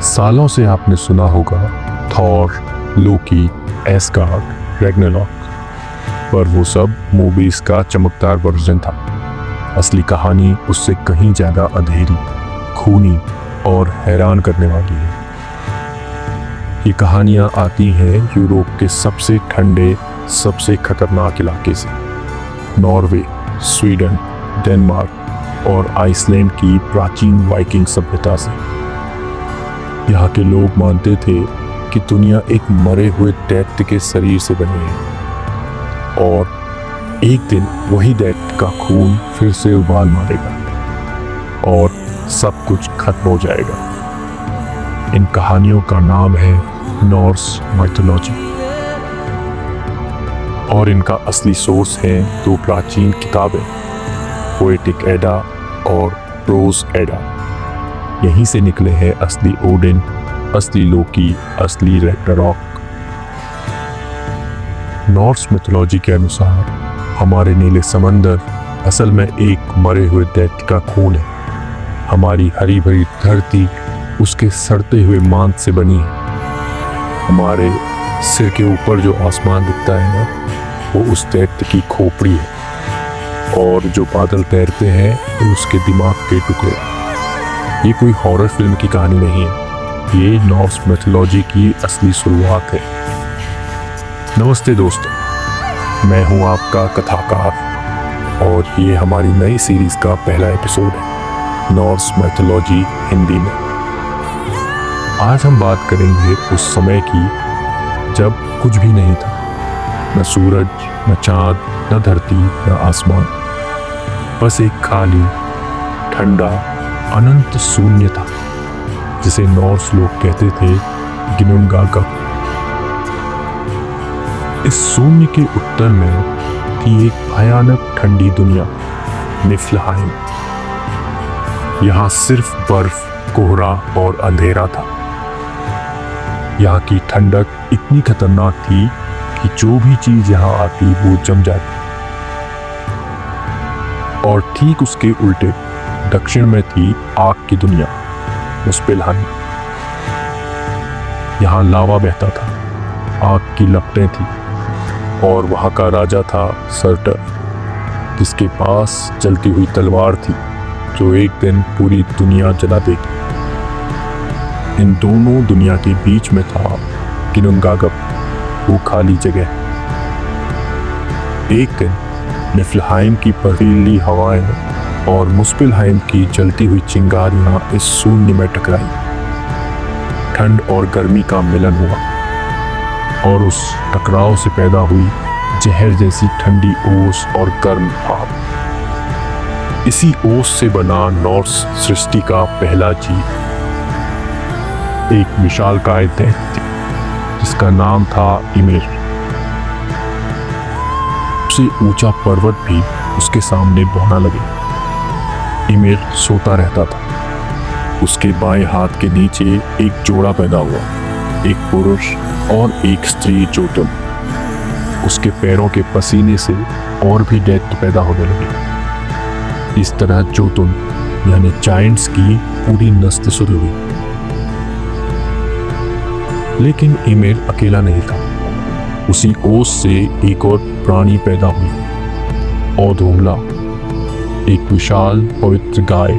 सालों से आपने सुना होगा थॉर, लोकी, एस्गार्ड, रैग्नारॉक, पर वो सब मूवीज का चमकदार वर्जन था। असली कहानी उससे कहीं ज्यादा अंधेरी, खूनी और हैरान करने वाली है। ये कहानियां आती हैं यूरोप के सबसे ठंडे, सबसे खतरनाक इलाके से, नॉर्वे, स्वीडन, डेनमार्क और आइसलैंड की प्राचीन वाइकिंग सभ्यता से। यहाँ के लोग मानते थे कि दुनिया एक मरे हुए दैत्य के शरीर से बनी है और एक दिन वही दैत्य का खून फिर से उबाल मारेगा और सब कुछ खत्म हो जाएगा। इन कहानियों का नाम है नॉर्स माइथोलॉजी और इनका असली सोर्स है दो प्राचीन किताबें, पोएटिक एडा और प्रोज एडा। यहीं से निकले हैं असली ओडिन, असली लोकी, असली रैग्नारॉक। नॉर्स मिथोलॉजी के अनुसार हमारे नीले समंदर असल में एक मरे हुए दैत्य का खून है। हमारी हरी भरी धरती उसके सड़ते हुए मांस से बनी है। हमारे सिर के ऊपर जो आसमान दिखता है ना, वो उस दैत्य की खोपड़ी है और जो बादल तैरते हैं वो उसके दिमाग के टुकड़े। ये कोई हॉरर फिल्म की कहानी नहीं है, ये नॉर्स मिथोलॉजी की असली शुरुआत है। नमस्ते दोस्तों, मैं हूं आपका कथाकार और ये हमारी नई सीरीज का पहला एपिसोड है, नॉर्स मिथोलॉजी हिंदी में। आज हम बात करेंगे उस समय की जब कुछ भी नहीं था, न सूरज, न चांद, न धरती, न आसमान, बस एक खाली, ठंडा, अनंत शून्य था जिसे नॉर्स लोग कहते थे गिनुनगागा। इस शून्य के उत्तर में थी एक भयानक ठंडी दुनिया, निफ्लहाइम। यहाँ सिर्फ बर्फ, कोहरा और अंधेरा था। यहाँ की ठंडक इतनी खतरनाक थी कि जो भी चीज यहाँ आती वो जम जाती। और ठीक उसके उल्टे दक्षिण में थी आग की दुनिया, मुस्पेलहाइम। यहाँ लावा बहता था, आग की लपटें थी और वहाँ का राजा था सर्टर, जिसके पास जलती हुई तलवार थी जो एक दिन पूरी दुनिया जला देगी। इन दोनों दुनिया के बीच में था गिनुनगागा, वो खाली जगह। एक दिन निफ्लहाइम की बर्फीली हवाएं और मुस्पेलहाइम की जलती हुई चिंगारियां इस शून्य में टकराई। ठंड और गर्मी का मिलन हुआ और उस टकराव से पैदा हुई जहर जैसी ठंडी ओस और गर्म भाप। इसी ओस से बना नॉर्स सृष्टि का पहला जीव, एक विशालकाय दैत्य जिसका नाम था इमिर। सबसे ऊंचा पर्वत भी उसके सामने बौना लगे। इमिर सोता रहता था। उसके बाएं हाथ के नीचे एक जोड़ा पैदा हुआ, एक पुरुष और एक स्त्री जोतुन। उसके पैरों के पसीने से और भी दैत्य पैदा होने लगे। इस तरह जोतुन यानी जायंट्स की पूरी नस्ल शुरू हुई। लेकिन इमिर अकेला नहीं था। उसी ओस से एक और प्राणी पैदा हुई, औधुमला, एक विशाल पवित्र गाय।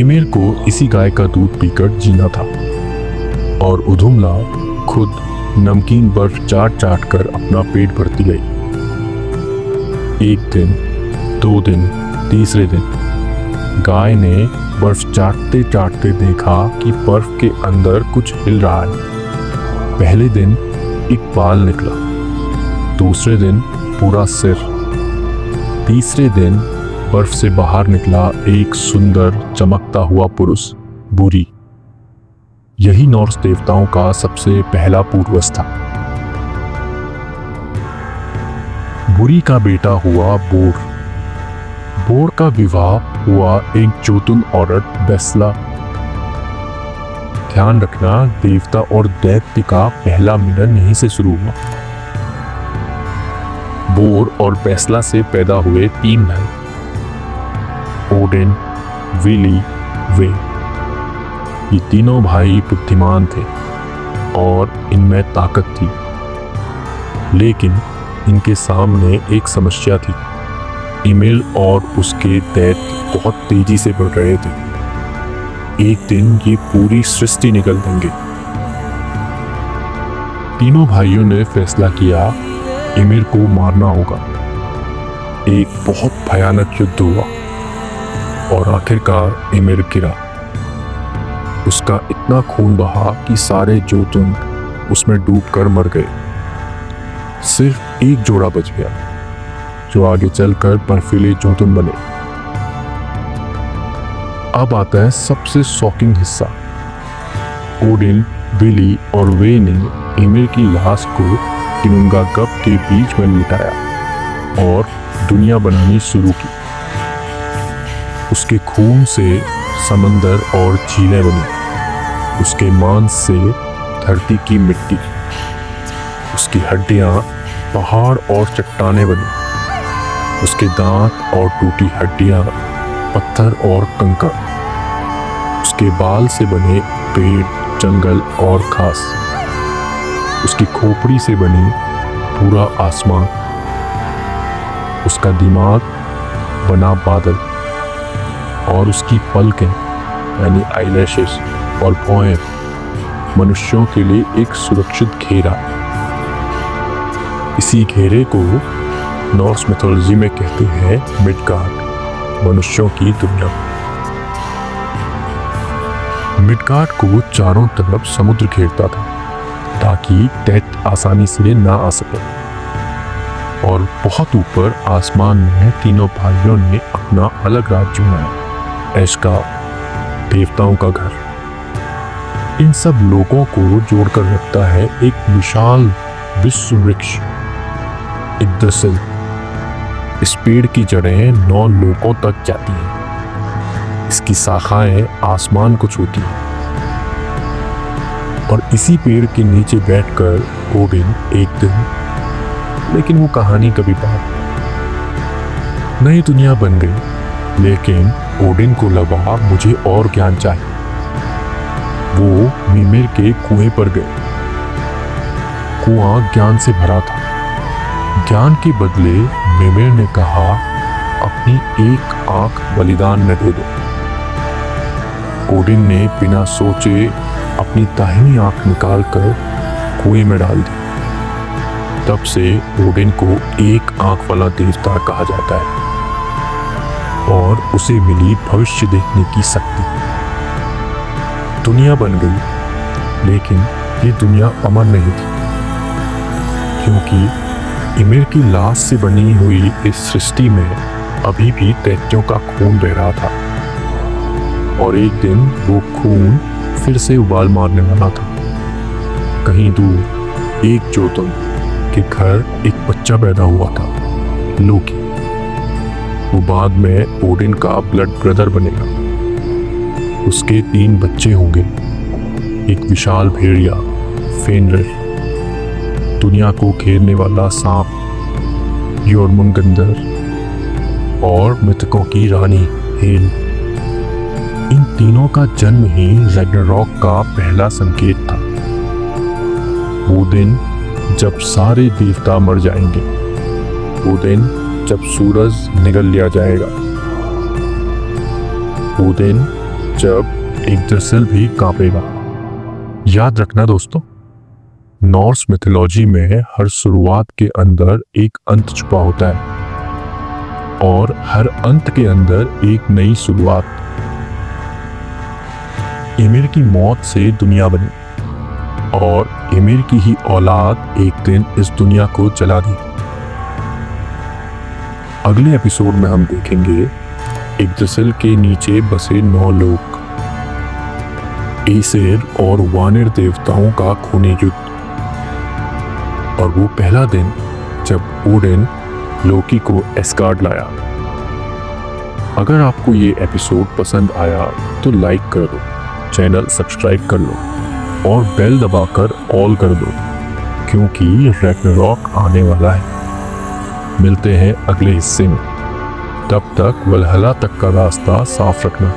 इमिर को इसी गाय का दूध पीकर जीना था और उधुमला खुद नमकीन बर्फ चाट चाट कर अपना पेट भरती गई। एक दिन, 2 दिन, तीसरे दिन गाय ने बर्फ चाटते चाटते देखा कि बर्फ के अंदर कुछ हिल रहा है। पहले दिन एक बाल निकला, दूसरे दिन पूरा सिर, तीसरे दिन बर्फ से बाहर निकला एक सुंदर चमकता हुआ पुरुष, बुरी। यही नॉर्स देवताओं का सबसे पहला पूर्वज था। बुरी का बेटा हुआ बोर। बोर का विवाह हुआ एक जोतुन औरत बेस्ला। ध्यान रखना, देवता और दैत्य का पहला मिलन यहीं से शुरू हुआ। बोर और बेस्ला से पैदा हुए 3 भाई, ओडिन, विली, वे। ये तीनों भाई बुद्धिमान थे और इनमें ताकत थी, लेकिन इनके सामने एक समस्या थी। ईमिल और उसके दैत्य बहुत तेजी से बढ़ रहे थे। एक दिन ये पूरी सृष्टि निगल देंगे। तीनों भाइयों ने फैसला किया ईमिल को मारना होगा। एक बहुत भयानक युद्ध हुआ और आखिरकार ईमिल गिरा। उसका इतना खून बहा कि सारे जोतुन उसमें डूबकर मर गए। सिर्फ एक जोड़ा बच गया जो आगे चलकर बर्फीले जोतुन बने। अब आता है सबसे शॉकिंग हिस्सा। ओडिन, बिली और वे ने ईमिल की लाश को किनुंगागप के बीच में लिटाया और दुनिया बनानी शुरू की। उसके खून से समंदर और झीलें बनी, उसके मांस से धरती की मिट्टी, उसकी हड्डियां पहाड़ और चट्टानें बनी, उसके दांत और टूटी हड्डियां पत्थर और कंकड़, उसके बाल से बने पेड़, जंगल और घास, उसकी खोपड़ी से बनी पूरा आसमान, उसका दिमाग बना बादल और उसकी पलकें यानी आईलैशेस और भौहें मनुष्यों के लिए एक सुरक्षित घेरा। इसी घेरे को नॉर्स मिथोलॉजी में कहते हैं मिडगार्ड, मनुष्यों की दुनिया। मिडगार्ड को चारों तरफ समुद्र घेरता था ताकि दैत्य आसानी से ना आ सके। और बहुत ऊपर आसमान में तीनों भाइयों ने अपना अलग राज्य बनाया, एशगार्ड, देवताओं का घर। इन सब लोगों को जोड़कर रखता है एक विशाल विश्व वृक्ष, इग्द्रसिल। इस पेड़ की जड़ें 9 लोकों तक जाती हैं। इसकी शाखाएं आसमान को छूती हैं। और इसी पेड़ के नीचे बैठकर ओडिन एक दिन, लेकिन वो कहानी कभी बात, नई दुनिया बन गई। लेकिन ओडिन को लगा मुझे और ज्ञान चाहिए। वो मिमिर के कुएं पर गए। कुआं ज्ञान से भरा था। ज्ञान के बदले मिमिर ने कहा अपनी एक आंख बलिदान में दे दो। ओडिन ने बिना सोचे अपनी दाहिनी आंख निकालकर कुएं में डाल दी। तब से ओडिन को एक आंख वाला देवता कहा जाता है और उसे मिली भविष्य देखने की शक्ति। दुनिया बन गई, लेकिन ये दुनिया अमर नहीं थी, क्योंकि ईमिल की लाश से बनी हुई इस सृष्टि में अभी भी दैत्यों का खून बह रहा था। और एक दिन वो खून फिर से उबाल मारने वाला था। कहीं दूर एक जोतुन के घर एक बच्चा पैदा हुआ था, लोकी। वो बाद में ओडिन का ब्लड ब्रदर बनेगा। उसके 3 बच्चे होंगे, एक विशाल भेड़िया फेनरिर, दुनिया को घेरने वाला सांप योर्मुंगंदर और मृतकों की रानी हेल। इन तीनों का जन्म ही रैग्नारॉक का पहला संकेत था। वो दिन जब सारे देवता मर जाएंगे, वो दिन जब सूरज निगल लिया जाएगा, वो दिन जब इग्द्रसिल भी कांपेगा। याद रखना दोस्तों, नॉर्स मिथोलॉजी में हर शुरुआत के अंदर एक अंत छुपा होता है और हर अंत के अंदर एक नई शुरुआत। ईमिल की मौत से दुनिया बनी और ईमिल की ही औलाद एक दिन इस दुनिया को जला दी। अगले एपिसोड में हम देखेंगे इग्द्रसिल के नीचे बसे 9 लोग, एसर और वानिर देवताओं का खूनी युद्ध, और वो पहला दिन जब ओडिन लोकी को एस्गार्ड लाया। अगर आपको ये एपिसोड पसंद आया तो लाइक कर दो, चैनल सब्सक्राइब कर लो और बेल दबाकर ऑल कर दो, क्योंकि रैग्नारॉक आने वाला है। मिलते हैं अगले हिस्से में। तब तक वल्हला तक का रास्ता साफ रखना।